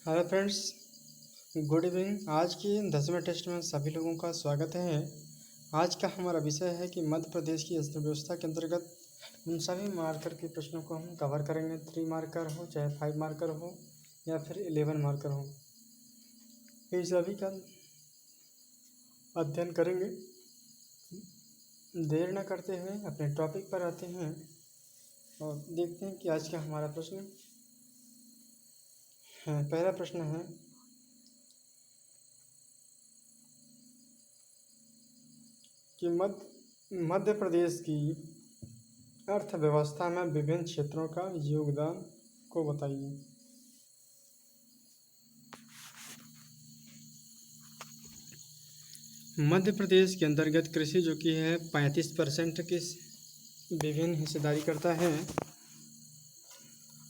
Hello friends, good evening. आज की 10वें टेस्ट में सभी लोगों का स्वागत है। आज का हमारा विषय है कि मध्य प्रदेश की अर्थव्यवस्था के अंतर्गत उन सभी मार्कर के प्रश्नों को हम कवर करेंगे। 3 मार्कर हो चाहे 5 मार्कर हो या फिर 11 मार्कर हो, ये सभी का अध्ययन करेंगे। देर न करते हुए अपने टॉपिक पर आते हैं और देखते हैं कि आज का हमारा प्रश्न है। पहला प्रश्न है कि मध्य प्रदेश की अर्थव्यवस्था में विभिन्न क्षेत्रों का योगदान को बताइए। मध्य प्रदेश के अंतर्गत कृषि जो कि है 35% की विभिन्न हिस्सेदारी करता है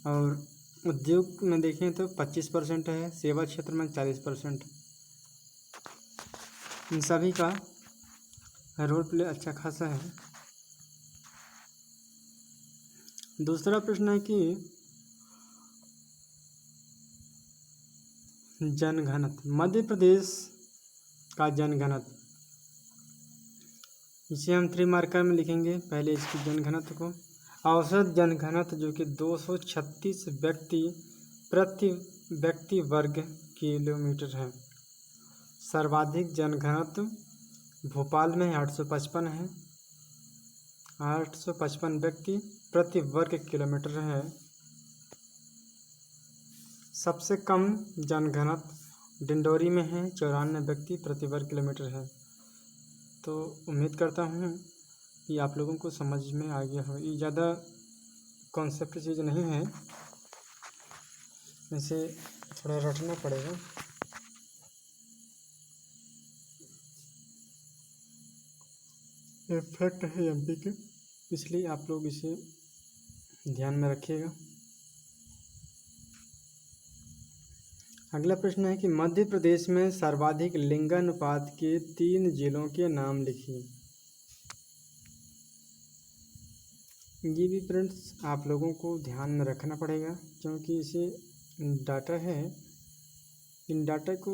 और उद्योग में देखें तो 25% है, सेवा क्षेत्र में 40%। इन सभी का रोल प्ले अच्छा खासा है। दूसरा प्रश्न है कि जनघनत्व, मध्य प्रदेश का जनघनत्व, इसे हम 3 मार्कर में लिखेंगे। पहले इसकी जनघनत्व को, औसत जनघनत्व जो कि 236 प्रति वर्ग किलोमीटर है। सर्वाधिक जनघनत्व भोपाल में 855 है, 855 व्यक्ति प्रति वर्ग किलोमीटर है। सबसे कम जनघनत्व डिंडोरी में है, 94 व्यक्ति प्रति वर्ग किलोमीटर है। तो उम्मीद करता हूँ कि आप लोगों को समझ में आ गया हो। ये ज़्यादा कॉन्सेप्ट चीज़ नहीं है, इसे थोड़ा रटना पड़ेगा। ये फैक्ट है एमपी के, इसलिए आप लोग इसे ध्यान में रखिएगा। अगला प्रश्न है कि मध्य प्रदेश में सर्वाधिक लिंगानुपात के 3 जिलों के नाम लिखिए। ये भी फ्रेंड्स आप लोगों को ध्यान में रखना पड़ेगा, क्योंकि इसे डाटा है। इन डाटा को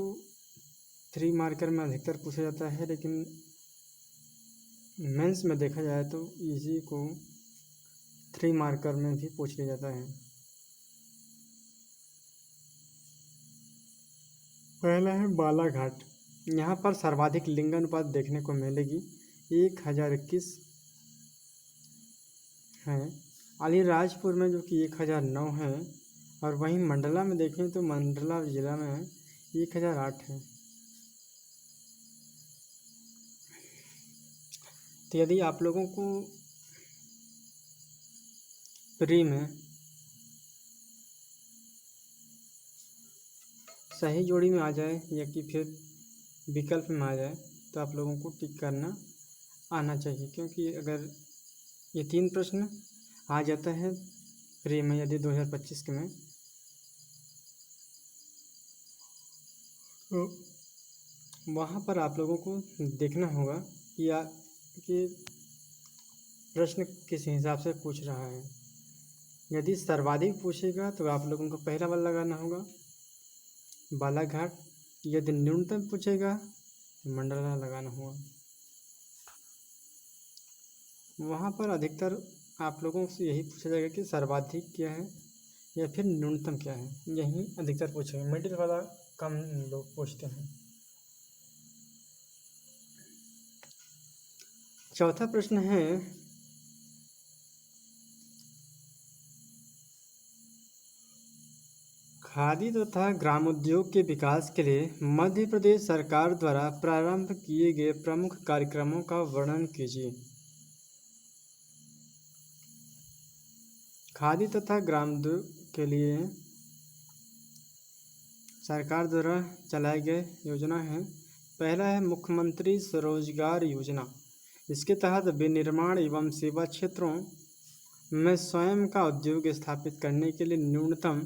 3 मार्कर में अधिकतर पूछा जाता है, लेकिन मेंस में देखा जाए तो इसी को 3 मार्कर में भी पूछ लिया जाता है। पहला है बालाघाट। यहाँ पर सर्वाधिक लिंगानुपात देखने को मिलेगी, 1021 है। अलीराजपुर में जो कि 1009 है, और वहीं मंडला में देखें तो मंडला जिला में 1008 है। तो यदि आप लोगों को प्री में सही जोड़ी में आ जाए या कि फिर विकल्प में आ जाए तो आप लोगों को टिक करना आना चाहिए, क्योंकि अगर ये 3 प्रश्न आ जाता है प्री में यदि 2025 के में, तो वहाँ पर आप लोगों को देखना होगा कि प्रश्न किस हिसाब से पूछ रहा है। यदि सर्वाधिक पूछेगा तो आप लोगों को पहला वाला लगाना होगा बालाघाट। यदि न्यूनतम पूछेगा तो मंडला लगाना होगा। वहाँ पर अधिकतर आप लोगों से यही पूछा जाएगा कि सर्वाधिक क्या है या फिर न्यूनतम क्या है, यही अधिकतर पूछेगा। मिडिल वाला कम लोग पूछते हैं। चौथा प्रश्न है खादी तथा ग्रामोद्योग के विकास के लिए मध्य प्रदेश सरकार द्वारा प्रारंभ किए गए प्रमुख कार्यक्रमों का वर्णन कीजिए। खादी तथा ग्रामोद्योग के लिए सरकार द्वारा चलाए गए योजना है। पहला है मुख्यमंत्री स्वरोजगार योजना। इसके तहत विनिर्माण एवं सेवा क्षेत्रों में स्वयं का उद्योग स्थापित करने के लिए न्यूनतम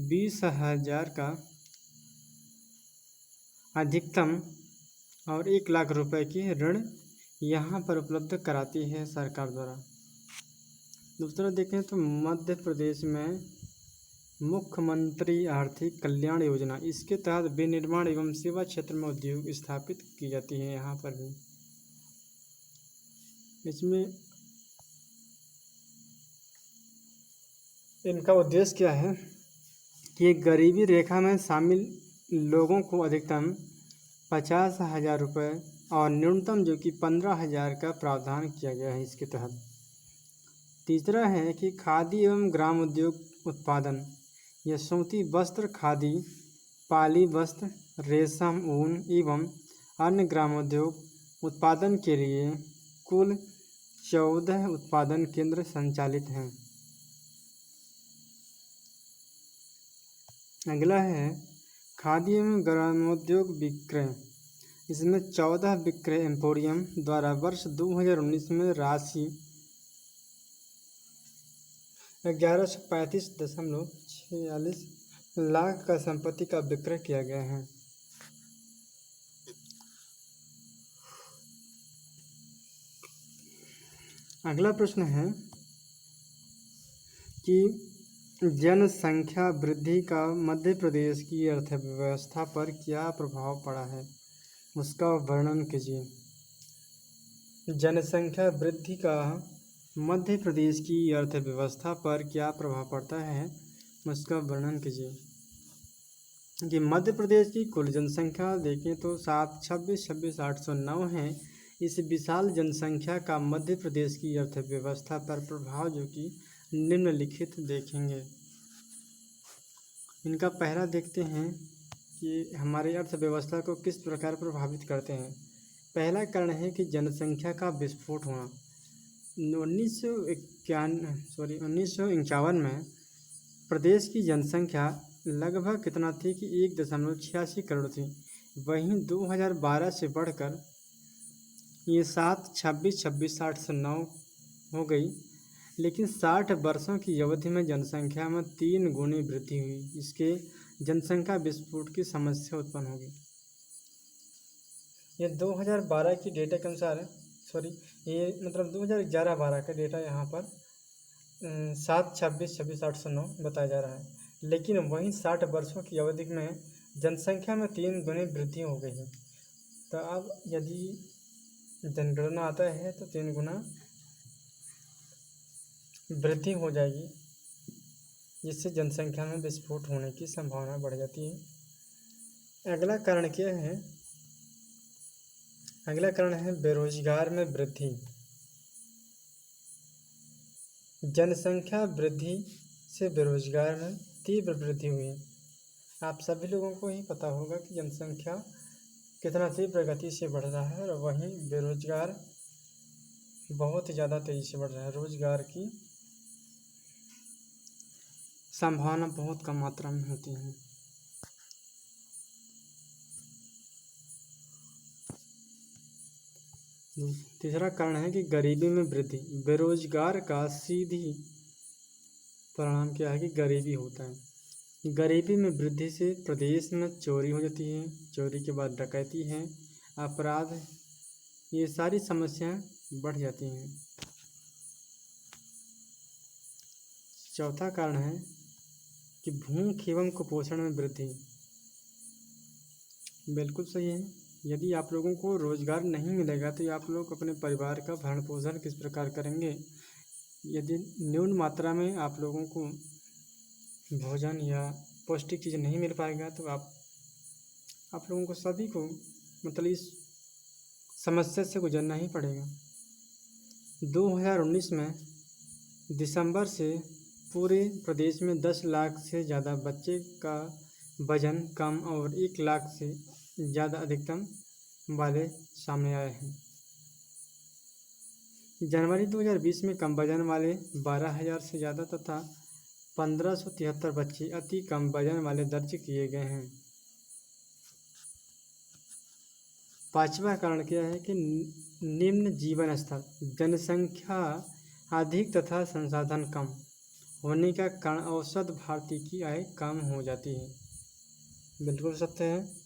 20,000 का अधिकतम और 1 लाख रुपए की ऋण यहाँ पर उपलब्ध कराती है सरकार द्वारा। दूसरा देखें तो मध्य प्रदेश में मुख्यमंत्री आर्थिक कल्याण योजना, इसके तहत विनिर्माण एवं सेवा क्षेत्र में उद्योग स्थापित की जाती है। यहाँ पर भी इसमें इनका उद्देश्य क्या है कि गरीबी रेखा में शामिल लोगों को अधिकतम 50,000 रुपये और न्यूनतम जो कि 15,000 का प्रावधान किया गया है इसके तहत। तीसरा है कि खादी एवं ग्राम उद्योग उत्पादन, यह सूती वस्त्र, खादी, पाली वस्त्र, रेशम, ऊन एवं अन्य ग्रामोद्योग उत्पादन के लिए कुल 14 उत्पादन केंद्र संचालित हैं। अगला है खादी एवं ग्रामोद्योग विक्रय, इसमें 14 विक्रय एम्पोरियम द्वारा वर्ष 2019 में राशि 1135.46 लाख का संपत्ति का विक्रय किया गया है। अगला प्रश्न है कि जनसंख्या वृद्धि का मध्य प्रदेश की अर्थव्यवस्था पर क्या प्रभाव पड़ा है, उसका वर्णन कीजिए। जनसंख्या वृद्धि का मध्य प्रदेश की अर्थव्यवस्था पर क्या प्रभाव पड़ता है, उसका वर्णन कीजिए। कि मध्य प्रदेश की कुल जनसंख्या देखें तो 726,809 है। इस विशाल जनसंख्या का मध्य प्रदेश की अर्थव्यवस्था पर प्रभाव जो कि निम्नलिखित देखेंगे। इनका पहला देखते हैं कि हमारी अर्थव्यवस्था को किस प्रकार प्रभावित करते हैं। पहला कारण है कि जनसंख्या का विस्फोट होना। 1951 में प्रदेश की जनसंख्या लगभग कितना थी कि 1.86 करोड़ थी। वहीं 2012 से बढ़कर ये 726,809 हो गई। लेकिन 60 वर्षों की अवधि में जनसंख्या में 3 गुनी वृद्धि हुई। इसके जनसंख्या विस्फोट की समस्या उत्पन्न होगी। ये 2012 की डेटा के अनुसार ये मतलब 2011-12 का डेटा यहाँ पर 726,809 बताया जा रहा है। लेकिन वहीं 60 वर्षों की अवधि में जनसंख्या में 3 गुनी वृद्धि हो गई है। तो अब यदि जनगणना आता है तो 3 गुना वृद्धि हो जाएगी, जिससे जनसंख्या में विस्फोट होने की संभावना बढ़ जाती है। अगला कारण क्या है? अगला कारण है बेरोजगार में वृद्धि। जनसंख्या वृद्धि से बेरोजगार में तीव्र वृद्धि हुई। आप सभी लोगों को ही पता होगा कि जनसंख्या कितना तीव्र गति से बढ़ रहा है और वहीं बेरोजगार बहुत ही ज़्यादा तेज़ी से बढ़ रहा है। रोजगार की संभावना बहुत कम मात्रा में होती है। तीसरा कारण है कि गरीबी में वृद्धि। बेरोजगार का सीधी परिणाम क्या है कि गरीबी होता है। गरीबी में वृद्धि से प्रदेश में चोरी हो जाती है, चोरी के बाद डकैती है, अपराध, ये सारी समस्याएं बढ़ जाती हैं। चौथा कारण है कि भूख एवं कुपोषण में वृद्धि। बिल्कुल सही है। यदि आप लोगों को रोजगार नहीं मिलेगा तो आप लोग अपने परिवार का भरण पोषण किस प्रकार करेंगे। यदि न्यून मात्रा में आप लोगों को भोजन या पौष्टिक चीज़ नहीं मिल पाएगा तो आप लोगों को सभी को मतलब इस समस्या से गुजरना ही पड़ेगा। 2019 में दिसंबर से पूरे प्रदेश में 10 लाख से ज़्यादा बच्चे का वजन कम और 1 लाख से ज़्यादा अधिकतम वाले सामने आए हैं। जनवरी 2020 में कम वजन वाले 12,000 से ज़्यादा तथा 1573 बच्चे अति कम वजन वाले दर्ज किए गए हैं। पांचवा कारण क्या है कि निम्न जीवन स्तर। जनसंख्या अधिक तथा संसाधन कम होने का कारण औसत भारतीय की आय कम हो जाती है। बिल्कुल सत्य है।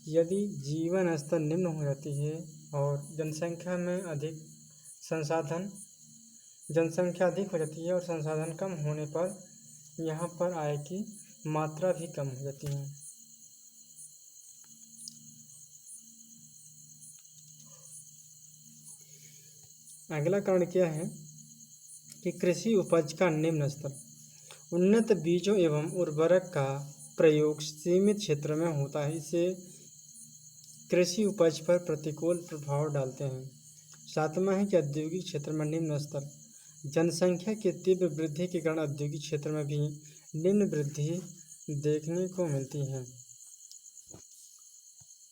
यदि जीवन स्तर निम्न हो जाती है और जनसंख्या अधिक हो जाती है और संसाधन कम होने पर यहाँ पर आय की मात्रा भी कम हो जाती है। अगला कारण क्या है कि कृषि उपज का निम्न स्तर। उन्नत बीजों एवं उर्वरक का प्रयोग सीमित क्षेत्र में होता है, इससे कृषि उपज पर प्रतिकूल प्रभाव डालते हैं। सातवां है कि औद्योगिक क्षेत्र में निम्न स्तर। जनसंख्या की तीव्र वृद्धि के कारण औद्योगिक क्षेत्र में भी निम्न वृद्धि देखने को मिलती है।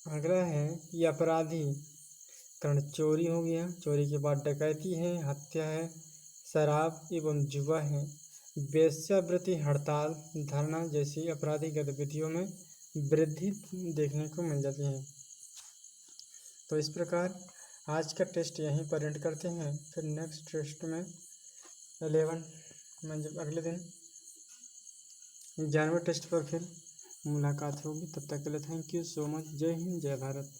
अगला है कि अपराधी कारण चोरी हो गया, चोरी के बाद डकैती है, हत्या है, शराब एवं जुआ है, वेश्यावृत्ति, हड़ताल, धरना जैसी आपराधिक गतिविधियों में वृद्धि देखने को मिल जाती है। तो इस प्रकार आज का टेस्ट यहीं पर एंड करते हैं। फिर नेक्स्ट टेस्ट में 11 में जब अगले दिन 11वें टेस्ट पर फिर मुलाकात होगी। तब तक के लिए थैंक यू सो मच। जय हिंद, जय भारत।